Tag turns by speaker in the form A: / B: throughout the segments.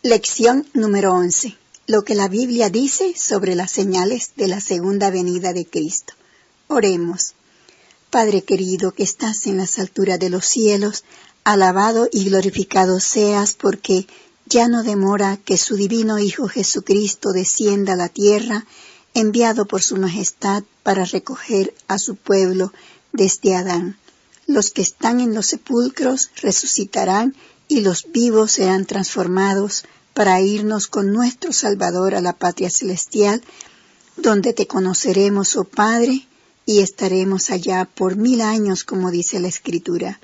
A: Lección número 11. Lo que la Biblia dice sobre las señales de la segunda venida de Cristo. Oremos. Padre querido que estás en las alturas de los cielos, alabado y glorificado seas porque ya no demora que su divino Hijo Jesucristo descienda a la tierra, enviado por su majestad para recoger a su pueblo desde Adán. Los que están en los sepulcros resucitarán y los vivos serán transformados para irnos con nuestro Salvador a la patria celestial, donde te conoceremos, oh Padre, y estaremos allá por 1000 años, como dice la Escritura.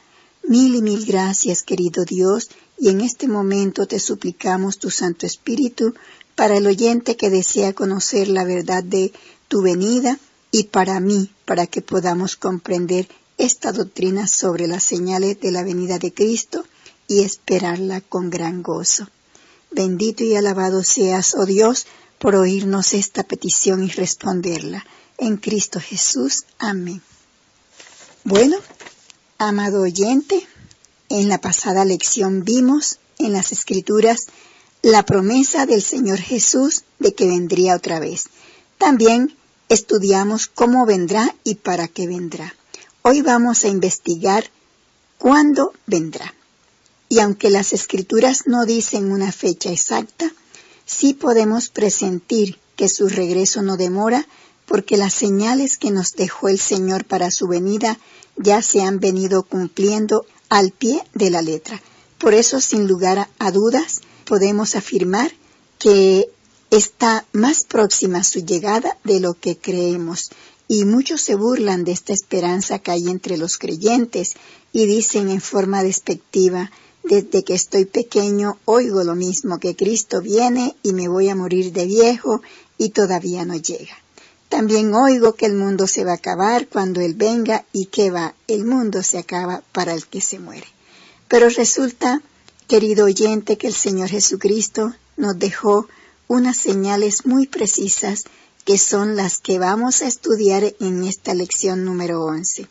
A: 1000 y 1000 gracias, querido Dios, y en este momento te suplicamos tu Santo Espíritu para el oyente que desea conocer la verdad de tu venida y para mí, para que podamos comprender esta doctrina sobre las señales de la venida de Cristo y esperarla con gran gozo. Bendito y alabado seas, oh Dios, por oírnos esta petición y responderla. En Cristo Jesús. Amén. Bueno, amado oyente, en la pasada lección vimos en las Escrituras la promesa del Señor Jesús de que vendría otra vez. También estudiamos cómo vendrá y para qué vendrá. Hoy vamos a investigar cuándo vendrá. Y aunque las Escrituras no dicen una fecha exacta, sí podemos presentir que su regreso no demora, porque las señales que nos dejó el Señor para su venida ya se han venido cumpliendo al pie de la letra. Por eso, sin lugar a dudas, podemos afirmar que está más próxima su llegada de lo que creemos. Y muchos se burlan de esta esperanza que hay entre los creyentes y dicen en forma despectiva: desde que estoy pequeño oigo lo mismo, que Cristo viene y me voy a morir de viejo y todavía no llega. También oigo que el mundo se va a acabar cuando Él venga y que va, el mundo se acaba para el que se muere. Pero resulta, querido oyente, que el Señor Jesucristo nos dejó unas señales muy precisas que son las que vamos a estudiar en esta lección número 11.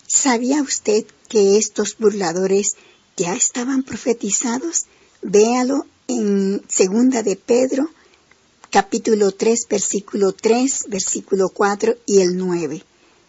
A: ¿Sabía usted que estos burladores ya estaban profetizados? Véalo en 2 de Pedro, capítulo 3, versículo 3, versículo 4 y el 9.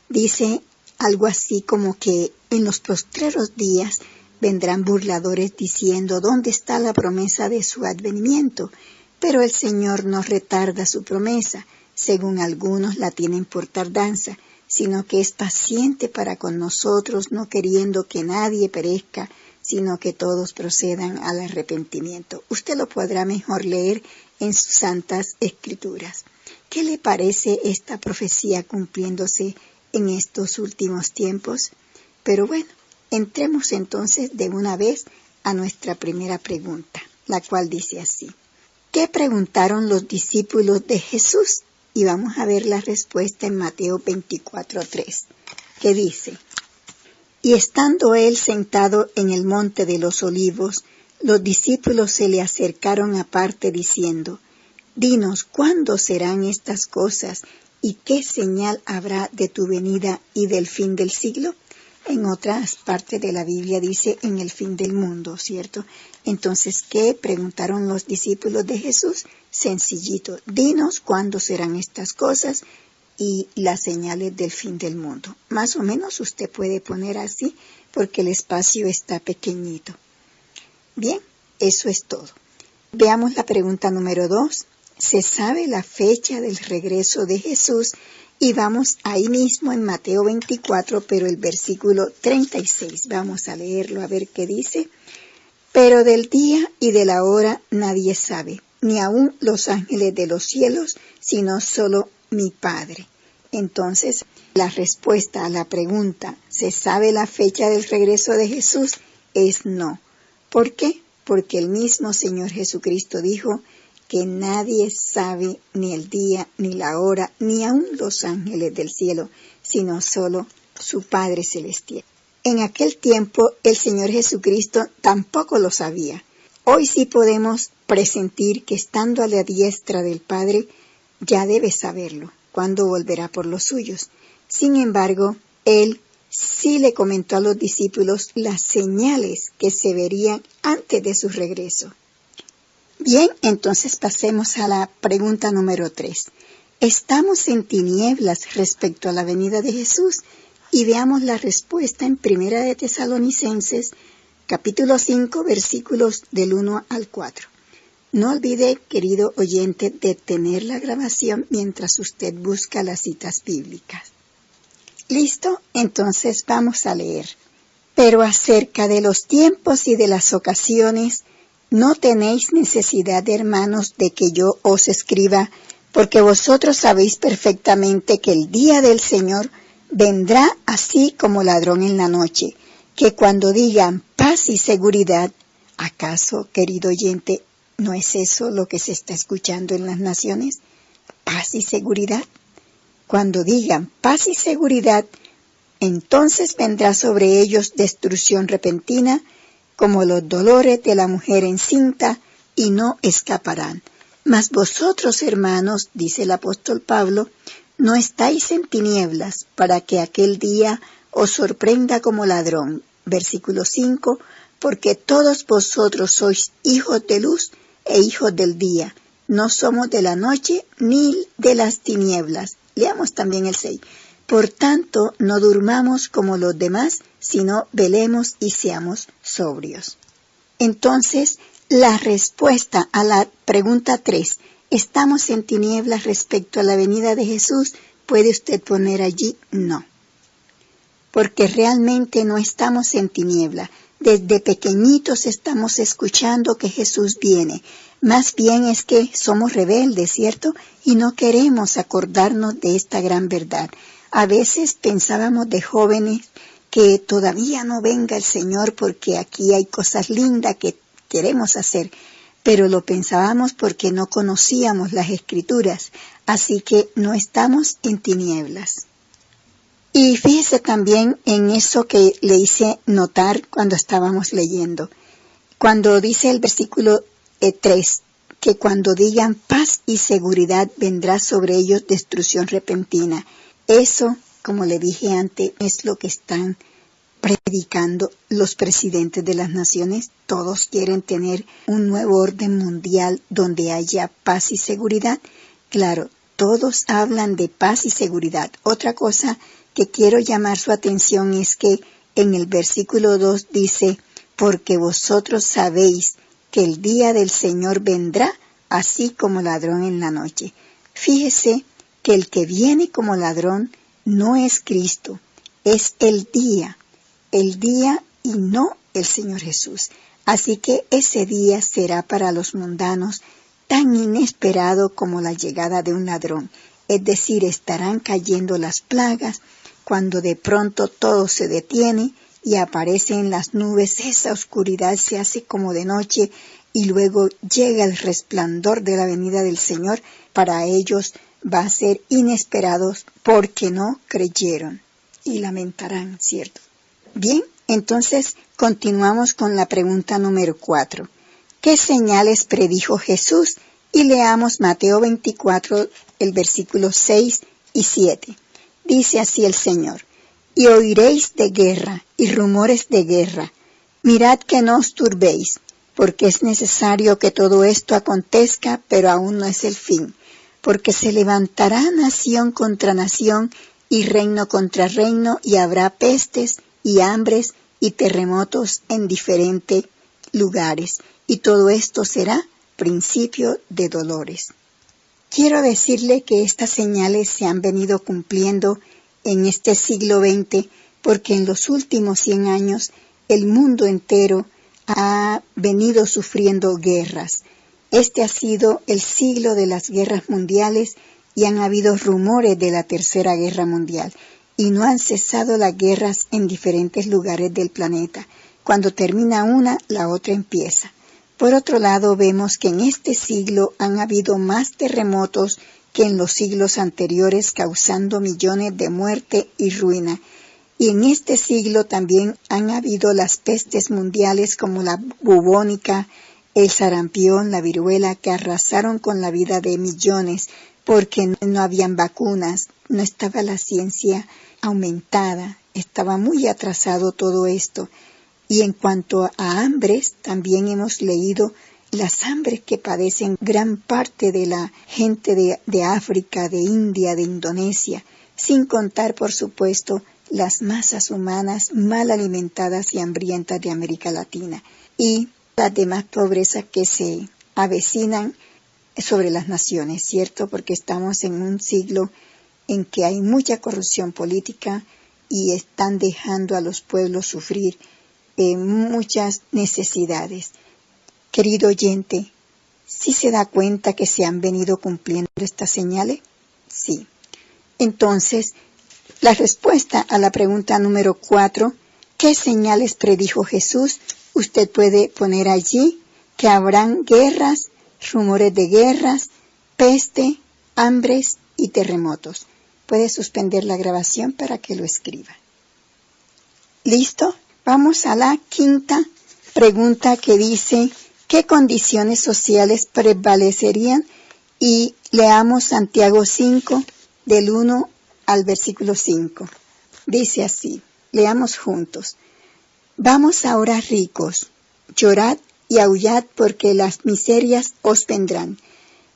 A: Dice algo así como que en los postreros días vendrán burladores diciendo: ¿dónde está la promesa de su advenimiento? Pero el Señor no retarda su promesa, según algunos la tienen por tardanza, sino que es paciente para con nosotros, no queriendo que nadie perezca, sino que todos procedan al arrepentimiento. Usted lo podrá mejor leer en sus santas Escrituras. ¿Qué le parece esta profecía cumpliéndose en estos últimos tiempos? Pero bueno, entremos entonces de una vez a nuestra primera pregunta, la cual dice así: ¿qué preguntaron los discípulos de Jesús? Y vamos a ver la respuesta en Mateo 24:3, que dice: y estando él sentado en el monte de los olivos, los discípulos se le acercaron aparte diciendo: dinos, ¿cuándo serán estas cosas? ¿Y qué señal habrá de tu venida y del fin del siglo? En otras partes de la Biblia dice en el fin del mundo, ¿cierto? Entonces, ¿qué preguntaron los discípulos de Jesús? Sencillito: dinos cuándo serán estas cosas y las señales del fin del mundo. Más o menos usted puede poner así porque el espacio está pequeñito. Bien, eso es todo. Veamos la pregunta número 2. ¿Se sabe la fecha del regreso de Jesús? Y vamos ahí mismo en Mateo 24, pero el versículo 36. Vamos a leerlo a ver qué dice. Pero del día y de la hora nadie sabe, ni aun los ángeles de los cielos, sino solo mi Padre. Entonces, la respuesta a la pregunta, ¿se sabe la fecha del regreso de Jesús? Es no. ¿Por qué? Porque el mismo Señor Jesucristo dijo que nadie sabe ni el día, ni la hora, ni aun los ángeles del cielo, sino solo su Padre Celestial. En aquel tiempo, el Señor Jesucristo tampoco lo sabía. Hoy sí podemos presentir que estando a la diestra del Padre, ya debe saberlo, cuándo volverá por los suyos. Sin embargo, Él sí le comentó a los discípulos las señales que se verían antes de su regreso. Bien, entonces pasemos a la pregunta número 3. ¿Estamos en tinieblas respecto a la venida de Jesús? Y veamos la respuesta en Primera de Tesalonicenses, capítulo 5, versículos del 1 al 4. No olvide, querido oyente, detener la grabación mientras usted busca las citas bíblicas. ¿Listo? Entonces vamos a leer. Pero acerca de los tiempos y de las ocasiones, no tenéis necesidad, hermanos, de que yo os escriba, porque vosotros sabéis perfectamente que el día del Señor vendrá así como ladrón en la noche, que cuando digan paz y seguridad, ¿acaso, querido oyente, no es eso lo que se está escuchando en las naciones? ¿Paz y seguridad? Cuando digan paz y seguridad, entonces vendrá sobre ellos destrucción repentina, como los dolores de la mujer encinta, y no escaparán. Mas vosotros, hermanos, dice el apóstol Pablo, no estáis en tinieblas, para que aquel día os sorprenda como ladrón. Versículo 5, porque todos vosotros sois hijos de luz e hijos del día. No somos de la noche ni de las tinieblas. Leamos también el 6. Por tanto, no durmamos como los demás, sino velemos y seamos sobrios. Entonces, la respuesta a la pregunta 3, ¿estamos en tinieblas respecto a la venida de Jesús? ¿Puede usted poner allí? No. Porque realmente no estamos en tiniebla. Desde pequeñitos estamos escuchando que Jesús viene. Más bien es que somos rebeldes, ¿cierto? Y no queremos acordarnos de esta gran verdad. A veces pensábamos de jóvenes que todavía no venga el Señor porque aquí hay cosas lindas que queremos hacer, pero lo pensábamos porque no conocíamos las Escrituras, así que no estamos en tinieblas. Y fíjese también en eso que le hice notar cuando estábamos leyendo. Cuando dice el versículo 3, que cuando digan paz y seguridad vendrá sobre ellos destrucción repentina. Eso, como le dije antes, es lo que están predicando los presidentes de las naciones. Todos quieren tener un nuevo orden mundial donde haya paz y seguridad. Claro, todos hablan de paz y seguridad. Otra cosa que quiero llamar su atención es que en el versículo 2 dice, porque vosotros sabéis que el día del Señor vendrá así como ladrón en la noche. Fíjese que el que viene como ladrón no es Cristo, es el día y no el Señor Jesús. Así que ese día será para los mundanos tan inesperado como la llegada de un ladrón. Es decir, estarán cayendo las plagas cuando de pronto todo se detiene y aparece en las nubes, esa oscuridad se hace como de noche y luego llega el resplandor de la venida del Señor. Para ellos va a ser inesperados porque no creyeron y lamentarán, ¿cierto? Bien, entonces continuamos con la pregunta número 4. ¿Qué señales predijo Jesús? Y leamos Mateo 24, el versículo 6 y 7. Dice así el Señor, y oiréis de guerra y rumores de guerra. Mirad que no os turbéis, porque es necesario que todo esto acontezca, pero aún no es el fin. Porque se levantará nación contra nación y reino contra reino, y habrá pestes y hambres y terremotos en diferentes lugares. Y todo esto será principio de dolores. Quiero decirle que estas señales se han venido cumpliendo en este siglo XX, porque en los últimos 100 años el mundo entero ha venido sufriendo guerras. Este ha sido el siglo de las guerras mundiales y han habido rumores de la Tercera Guerra Mundial. Y no han cesado las guerras en diferentes lugares del planeta. Cuando termina una, la otra empieza. Por otro lado, vemos que en este siglo han habido más terremotos que en los siglos anteriores, causando millones de muerte y ruina. Y en este siglo también han habido las pestes mundiales como la bubónica, el sarampión, la viruela, que arrasaron con la vida de millones porque no habían vacunas, no estaba la ciencia aumentada, estaba muy atrasado todo esto. Y en cuanto a hambres, también hemos leído las hambres que padecen gran parte de la gente de África, de India, de Indonesia, sin contar, por supuesto, las masas humanas mal alimentadas y hambrientas de América Latina y las demás pobrezas que se avecinan sobre las naciones, ¿cierto? Porque estamos en un siglo en que hay mucha corrupción política y están dejando a los pueblos sufrir muchas necesidades. Querido oyente, ¿sí se da cuenta que se han venido cumpliendo estas señales? Sí. Entonces, la respuesta a la pregunta número 4, ¿qué señales predijo Jesús? Usted puede poner allí que habrán guerras, rumores de guerras, peste, hambres y terremotos. Puede suspender la grabación para que lo escriba. ¿Listo? Vamos a la quinta pregunta que dice, ¿qué condiciones sociales prevalecerían? Y leamos Santiago 5, del 1 al versículo 5. Dice así, leamos juntos. Vamos ahora ricos, llorad y aullad porque las miserias os vendrán.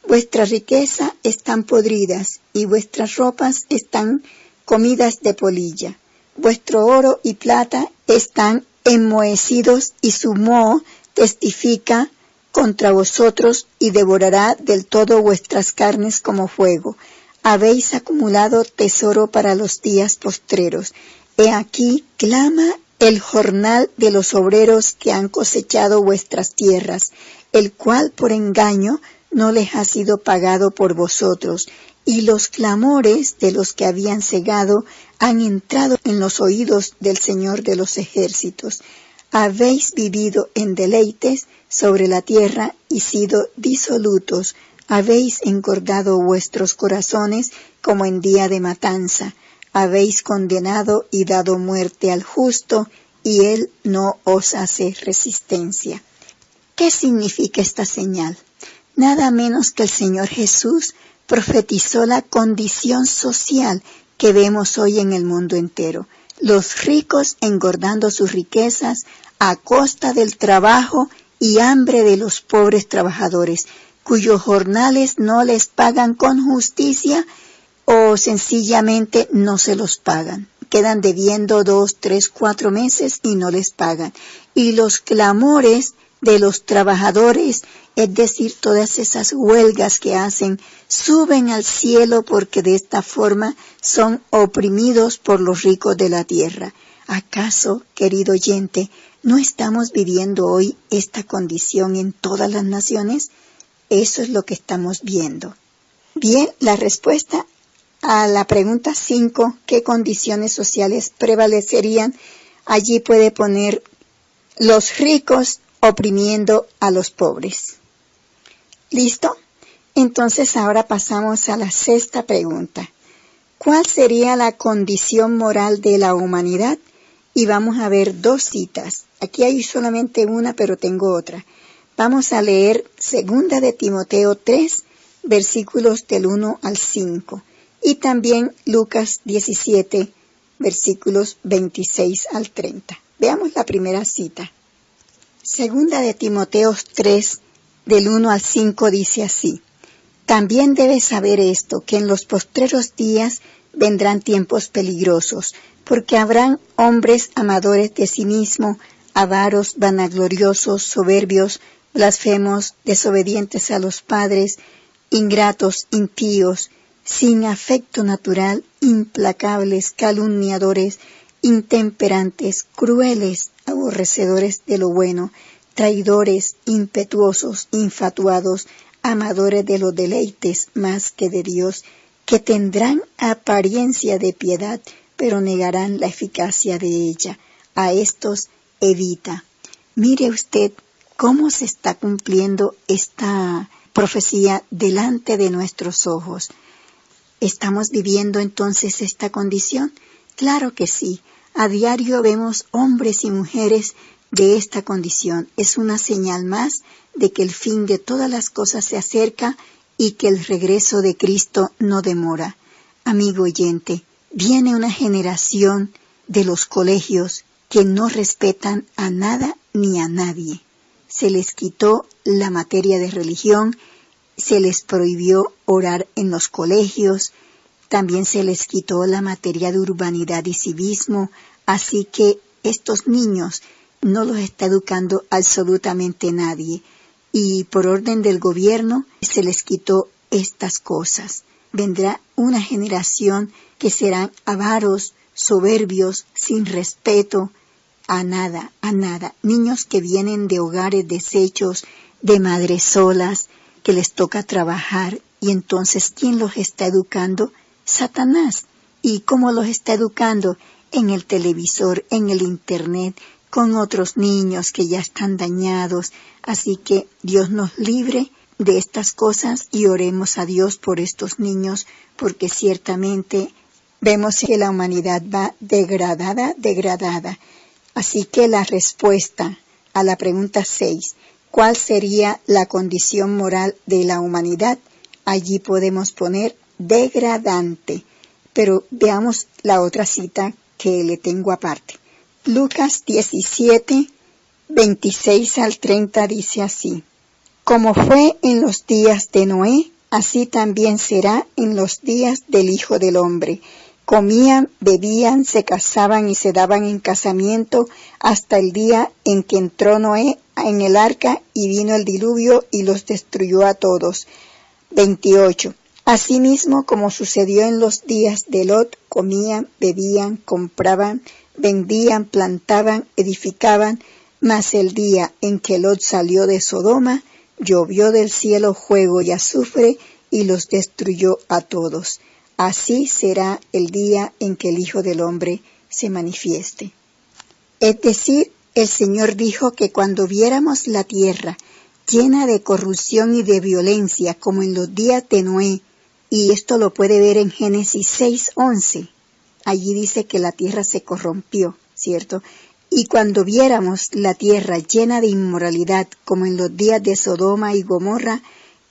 A: Vuestra riqueza están podridas y vuestras ropas están comidas de polilla. Vuestro oro y plata están enmohecidos y su moho testifica contra vosotros y devorará del todo vuestras carnes como fuego. Habéis acumulado tesoro para los días postreros. He aquí clama el jornal de los obreros que han cosechado vuestras tierras, el cual por engaño no les ha sido pagado por vosotros, y los clamores de los que habían cegado han entrado en los oídos del Señor de los ejércitos. Habéis vivido en deleites sobre la tierra y sido disolutos. Habéis engordado vuestros corazones como en día de matanza. Habéis condenado y dado muerte al justo, y él no os hace resistencia. ¿Qué significa esta señal? Nada menos que el Señor Jesús profetizó la condición social que vemos hoy en el mundo entero. Los ricos engordando sus riquezas a costa del trabajo y hambre de los pobres trabajadores, cuyos jornales no les pagan con justicia o sencillamente no se los pagan. Quedan debiendo 2, 3, 4 meses y no les pagan. Y los clamores de los trabajadores, es decir, todas esas huelgas que hacen, suben al cielo porque de esta forma son oprimidos por los ricos de la tierra. ¿Acaso, querido oyente, no estamos viviendo hoy esta condición en todas las naciones? Eso es lo que estamos viendo. Bien, la respuesta a la pregunta 5, ¿qué condiciones sociales prevalecerían? Allí puede poner los ricos oprimiendo a los pobres. ¿Listo? Entonces ahora pasamos a la sexta pregunta. ¿Cuál sería la condición moral de la humanidad? Y vamos a ver 2 citas. Aquí hay solamente una, pero tengo otra. Vamos a leer 2 de Timoteo 3, versículos del 1 al 5. Y también Lucas 17, versículos 26 al 30. Veamos la primera cita. 2 de Timoteo 3, del 1 al 5 dice así. También debes saber esto, que en los postreros días vendrán tiempos peligrosos, porque habrán hombres amadores de sí mismo, avaros, vanagloriosos, soberbios, blasfemos, desobedientes a los padres, ingratos, impíos, sin afecto natural, implacables, calumniadores, intemperantes, crueles, aborrecedores de lo bueno, traidores, impetuosos, infatuados, amadores de los deleites más que de Dios, que tendrán apariencia de piedad, pero negarán la eficacia de ella. A estos evita. Mire usted cómo se está cumpliendo esta profecía delante de nuestros ojos. ¿Estamos viviendo entonces esta condición? Claro que sí. A diario vemos hombres y mujeres de esta condición. Es una señal más de que el fin de todas las cosas se acerca y que el regreso de Cristo no demora. Amigo oyente, viene una generación de los colegios que no respetan a nada ni a nadie. se les quitó la materia de religión, se les prohibió orar en los colegios, también se les quitó la materia de urbanidad y civismo, así que estos niños no los está educando absolutamente nadie. Y por orden del gobierno se les quitó estas cosas. Vendrá una generación que serán avaros, soberbios, sin respeto a nada. Niños que vienen de hogares deshechos, de madres solas, que les toca trabajar. Y entonces, ¿quién los está educando? Satanás. ¿Y cómo los está educando? En el televisor, en el internet, con otros niños que ya están dañados. Así que Dios nos libre de estas cosas y oremos a Dios por estos niños, porque ciertamente vemos que la humanidad va degradada. Así que la respuesta a la pregunta 6, ¿cuál sería la condición moral de la humanidad? Allí podemos poner degradante. Pero veamos la otra cita que le tengo aparte. Lucas 17, 26 al 30 dice así: Como fue en los días de Noé, así también será en los días del Hijo del Hombre. Comían, bebían, se casaban y se daban en casamiento hasta el día en que entró Noé en el arca y vino el diluvio y los destruyó a todos. 28. Asimismo, como sucedió en los días de Lot, comían, bebían, compraban, vendían, plantaban, edificaban, mas el día en que Lot salió de Sodoma, llovió del cielo fuego y azufre y los destruyó a todos. Así será el día en que el Hijo del Hombre se manifieste. Es decir, el Señor dijo que cuando viéramos la tierra llena de corrupción y de violencia, como en los días de Noé, y esto lo puede ver en Génesis 6:11, allí dice que la tierra se corrompió, ¿cierto? Y cuando viéramos la tierra llena de inmoralidad, como en los días de Sodoma y Gomorra,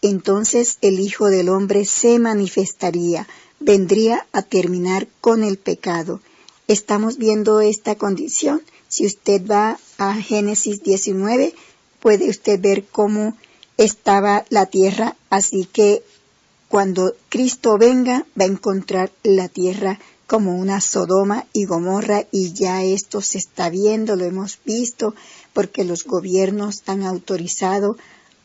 A: entonces el Hijo del Hombre se manifestaría, vendría a terminar con el pecado. Estamos viendo esta condición. Si usted va a Génesis 19, puede usted ver cómo estaba la tierra, así que cuando Cristo venga, va a encontrar la tierra como una Sodoma y Gomorra, y ya esto se está viendo, lo hemos visto, porque los gobiernos han autorizado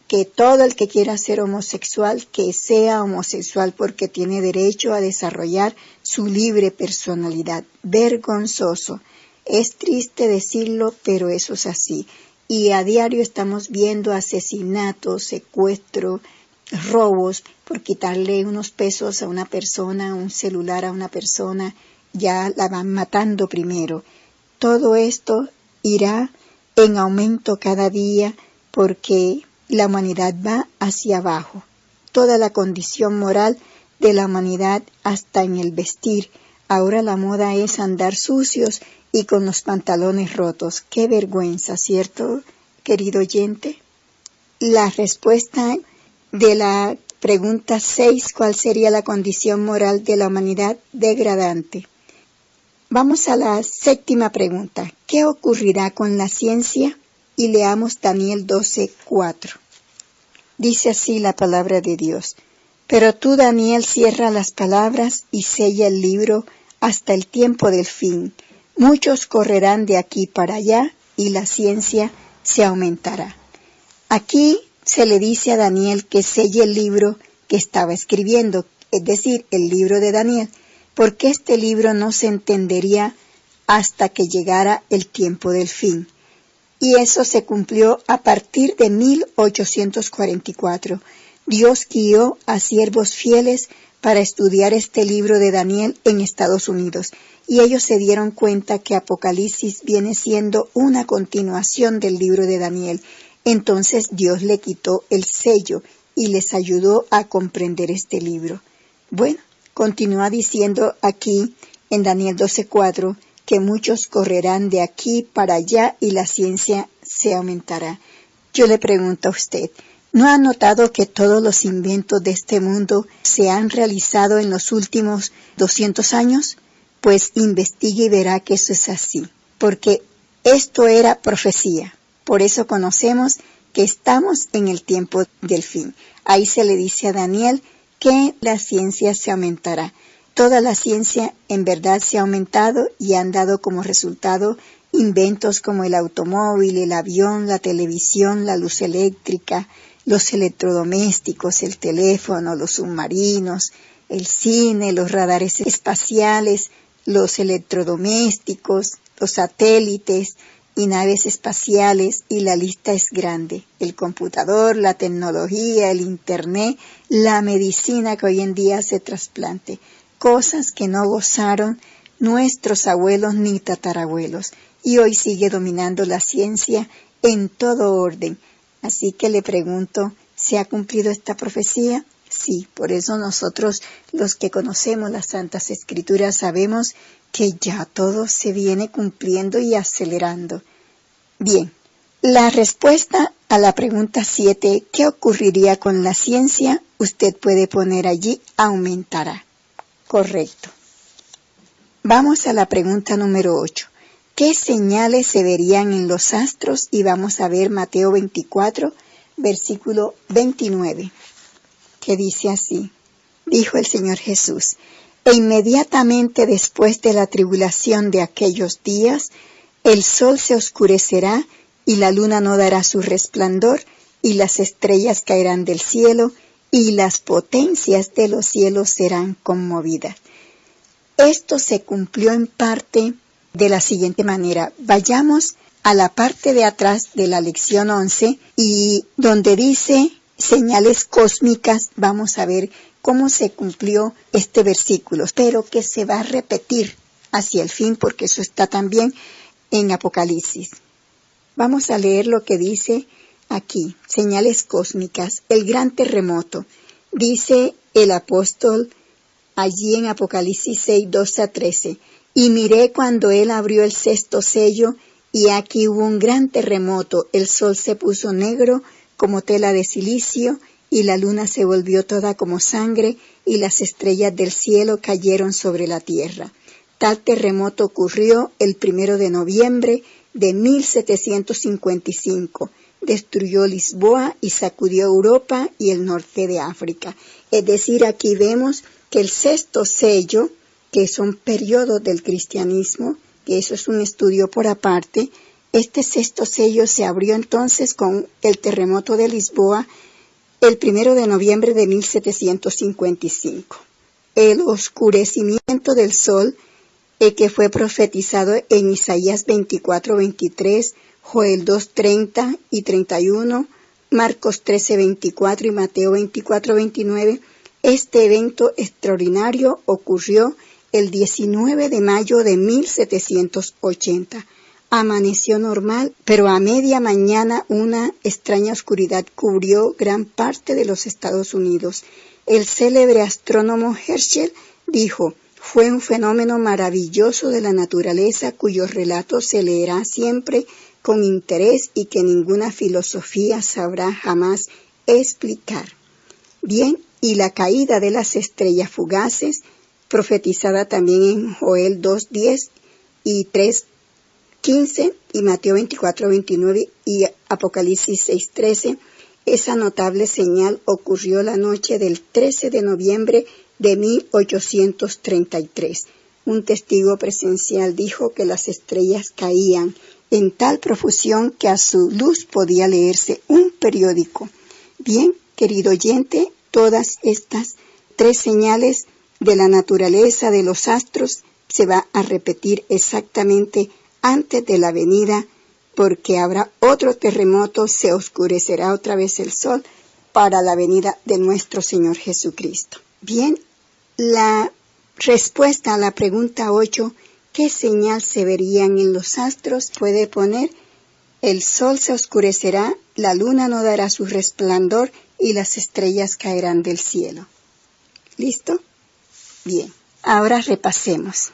A: que todo el que quiera ser homosexual, que sea homosexual, porque tiene derecho a desarrollar su libre personalidad. Vergonzoso. Es triste decirlo, pero eso es así. Y a diario estamos viendo asesinatos, secuestros, robos, por quitarle unos pesos a una persona, un celular a una persona, ya la van matando primero. Todo esto irá en aumento cada día porque la humanidad va hacia abajo. Toda la condición moral de la humanidad, hasta en el vestir. Ahora la moda es andar sucios y con los pantalones rotos. ¡Qué vergüenza!, ¿cierto, querido oyente? La respuesta de la pregunta 6, ¿cuál sería la condición moral de la humanidad? Degradante. Vamos a la 7ª pregunta. ¿Qué ocurrirá con la ciencia? Y leamos Daniel 12:4. Dice así la palabra de Dios: Pero tú, Daniel, cierra las palabras y sella el libro hasta el tiempo del fin. Muchos correrán de aquí para allá y la ciencia se aumentará. Aquí se le dice a Daniel que selle el libro que estaba escribiendo, es decir, el libro de Daniel, porque este libro no se entendería hasta que llegara el tiempo del fin. Y eso se cumplió a partir de 1844. Dios guió a siervos fieles para estudiar este libro de Daniel en Estados Unidos, y ellos se dieron cuenta que Apocalipsis viene siendo una continuación del libro de Daniel. Entonces Dios le quitó el sello y les ayudó a comprender este libro. Bueno, continúa diciendo aquí en Daniel 12:4 que muchos correrán de aquí para allá y la ciencia se aumentará. Yo le pregunto a usted, ¿no ha notado que todos los inventos de este mundo se han realizado en los últimos 200 años? Pues investigue y verá que eso es así, porque esto era profecía. Por eso conocemos que estamos en el tiempo del fin. Ahí se le dice a Daniel que la ciencia se aumentará. Toda la ciencia en verdad se ha aumentado y han dado como resultado inventos como el automóvil, el avión, la televisión, la luz eléctrica, los electrodomésticos, el teléfono, los submarinos, el cine, los radares espaciales, los electrodomésticos, los satélites y naves espaciales, y la lista es grande. El computador, la tecnología, el internet, la medicina que hoy en día hace trasplante, cosas que no gozaron nuestros abuelos ni tatarabuelos, y hoy sigue dominando la ciencia en todo orden. Así que le pregunto, ¿se ha cumplido esta profecía? Sí, por eso nosotros, los que conocemos las Santas Escrituras, sabemos que ya todo se viene cumpliendo y acelerando. Bien, la respuesta a la pregunta 7, ¿qué ocurriría con la ciencia? Usted puede poner allí, aumentará. Correcto. Vamos a la pregunta número 8. ¿Qué señales se verían en los astros? Y vamos a ver Mateo 24, versículo 29, que dice así: dijo el Señor Jesús: e inmediatamente después de la tribulación de aquellos días, el sol se oscurecerá, y la luna no dará su resplandor, y las estrellas caerán del cielo, y las potencias de los cielos serán conmovidas. Esto se cumplió en parte de la siguiente manera. Vayamos a la parte de atrás de la lección 11, y donde dice señales cósmicas, vamos a ver cómo se cumplió este versículo, pero que se va a repetir hacia el fin, porque eso está también en Apocalipsis. Vamos a leer lo que dice aquí, señales cósmicas, el gran terremoto. Dice el apóstol allí en Apocalipsis 6, 12-13, y miré cuando él abrió el sexto sello, y aquí hubo un gran terremoto, el sol se puso negro como tela de silicio, y la luna se volvió toda como sangre, y las estrellas del cielo cayeron sobre la tierra. Tal terremoto ocurrió el 1 de noviembre de 1755. Destruyó Lisboa y sacudió Europa y el norte de África. Es decir, aquí vemos que el sexto sello, que son periodos del cristianismo, que eso es un estudio por aparte, este sexto sello se abrió entonces con el terremoto de Lisboa el 1 de noviembre de 1755. El oscurecimiento del sol, que fue profetizado en Isaías 24, 23, Joel 2, 30 y 31, Marcos 13, 24 y Mateo 24, 29, este evento extraordinario ocurrió el 19 de mayo de 1780. Amaneció normal, pero a media mañana una extraña oscuridad cubrió gran parte de los Estados Unidos. El célebre astrónomo Herschel dijo: fue un fenómeno maravilloso de la naturaleza cuyo relato se leerá siempre con interés y que ninguna filosofía sabrá jamás explicar. Bien, y la caída de las estrellas fugaces, profetizada también en Joel 2:10 y 3:15 y Mateo 24:29 y Apocalipsis 6:13, esa notable señal ocurrió la noche del 13 de noviembre de 1833. Un testigo presencial dijo que las estrellas caían en tal profusión que a su luz podía leerse un periódico. Bien, querido oyente, todas estas 3 señales de la naturaleza de los astros se va a repetir exactamente antes de la venida, porque habrá otro terremoto, se oscurecerá otra vez el sol para la venida de nuestro Señor Jesucristo. Bien, la respuesta a la pregunta 8, ¿qué señal se verían en los astros? Puede poner: el sol se oscurecerá, la luna no dará su resplandor y las estrellas caerán del cielo. ¿Listo? Bien, ahora repasemos.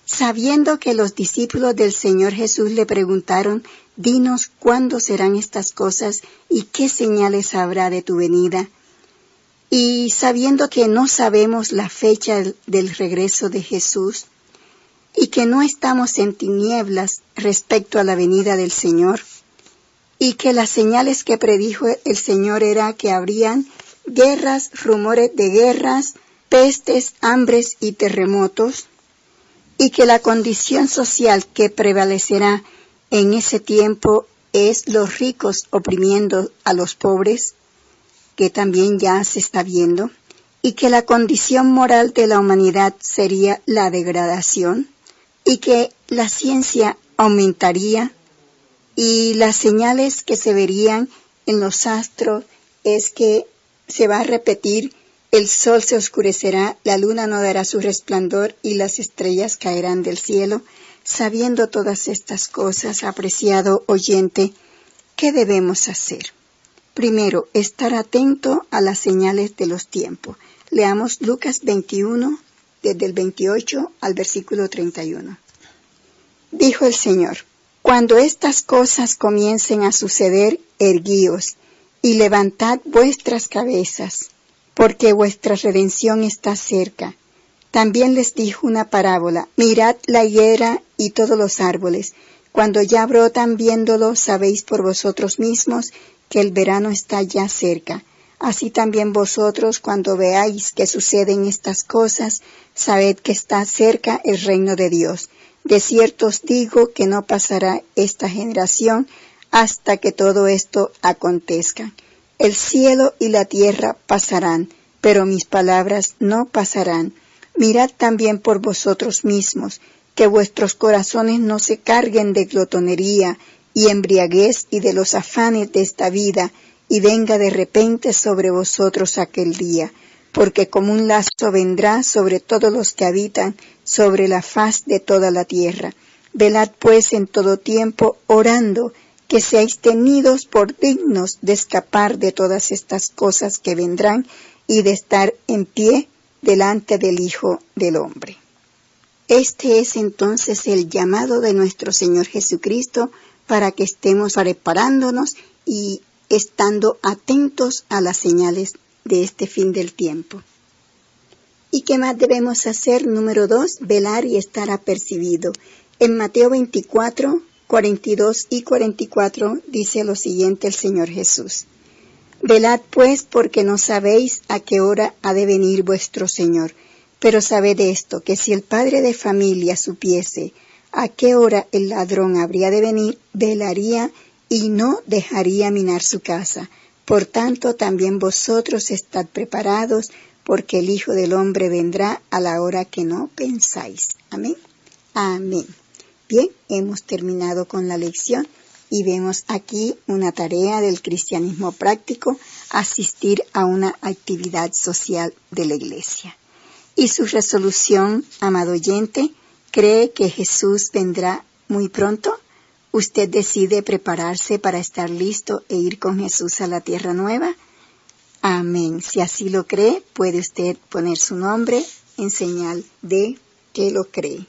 A: Sabiendo que los discípulos del Señor Jesús le preguntaron: dinos cuándo serán estas cosas y qué señales habrá de tu venida. Y sabiendo que no sabemos la fecha del regreso de Jesús y que no estamos en tinieblas respecto a la venida del Señor, y que las señales que predijo el Señor era que habrían guerras, rumores de guerras, pestes, hambres y terremotos, y que la condición social que prevalecerá en ese tiempo es los ricos oprimiendo a los pobres, que también ya se está viendo, y que la condición moral de la humanidad sería la degradación, y que la ciencia aumentaría, y las señales que se verían en los astros es que se va a repetir: el sol se oscurecerá, la luna no dará su resplandor y las estrellas caerán del cielo. Sabiendo todas estas cosas, apreciado oyente, ¿qué debemos hacer? Primero, estar atento a las señales de los tiempos. Leamos Lucas 21, desde el 28 al versículo 31. Dijo el Señor: cuando estas cosas comiencen a suceder, erguíos y levantad vuestras cabezas, porque vuestra redención está cerca. También les dijo una parábola: mirad la higuera y todos los árboles. Cuando ya brotan, viéndolo, sabéis por vosotros mismos que el verano está ya cerca. Así también vosotros, cuando veáis que suceden estas cosas, sabed que está cerca el reino de Dios. De cierto os digo que no pasará esta generación hasta que todo esto acontezca. El cielo y la tierra pasarán, pero mis palabras no pasarán. Mirad también por vosotros mismos, que vuestros corazones no se carguen de glotonería y embriaguez y de los afanes de esta vida, y venga de repente sobre vosotros aquel día, porque como un lazo vendrá sobre todos los que habitan sobre la faz de toda la tierra. Velad pues en todo tiempo, orando, que seáis tenidos por dignos de escapar de todas estas cosas que vendrán y de estar en pie delante del Hijo del Hombre. Este es entonces el llamado de nuestro Señor Jesucristo para que estemos preparándonos y estando atentos a las señales de este fin del tiempo. ¿Y qué más debemos hacer? Número 2, velar y estar apercibido. En Mateo 24, 42 y 44 dice lo siguiente el Señor Jesús: velad pues, porque no sabéis a qué hora ha de venir vuestro Señor. Pero sabed esto, que si el padre de familia supiese a qué hora el ladrón habría de venir, velaría y no dejaría minar su casa. Por tanto, también vosotros estad preparados, porque el Hijo del Hombre vendrá a la hora que no pensáis. Amén. Amén. Bien, hemos terminado con la lección y vemos aquí una tarea del cristianismo práctico: asistir a una actividad social de la iglesia. Y su resolución, amado oyente, ¿cree que Jesús vendrá muy pronto? ¿Usted decide prepararse para estar listo e ir con Jesús a la tierra nueva? Amén. Si así lo cree, puede usted poner su nombre en señal de que lo cree.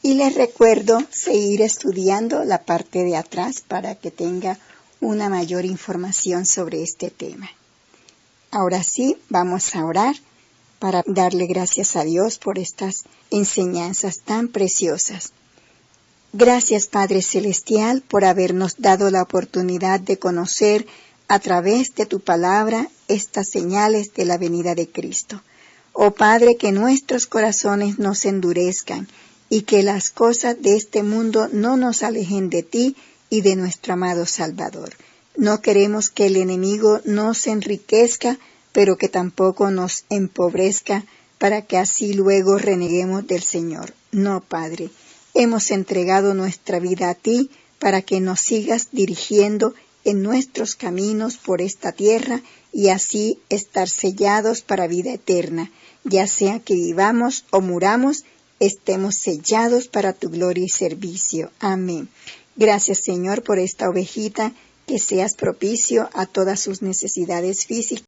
A: Y les recuerdo seguir estudiando la parte de atrás para que tenga una mayor información sobre este tema. Ahora sí, vamos a orar para darle gracias a Dios por estas enseñanzas tan preciosas. Gracias, Padre Celestial, por habernos dado la oportunidad de conocer a través de tu palabra estas señales de la venida de Cristo. Oh Padre, que nuestros corazones no se endurezcan y que las cosas de este mundo no nos alejen de ti y de nuestro amado Salvador. No queremos que el enemigo nos enriquezca, pero que tampoco nos empobrezca, para que así luego reneguemos del Señor. No, Padre, hemos entregado nuestra vida a ti para que nos sigas dirigiendo en nuestros caminos por esta tierra y así estar sellados para vida eterna. Ya sea que vivamos o muramos, estemos sellados para tu gloria y servicio. Amén. Gracias, Señor, por esta ovejita, que seas propicio a todas sus necesidades físicas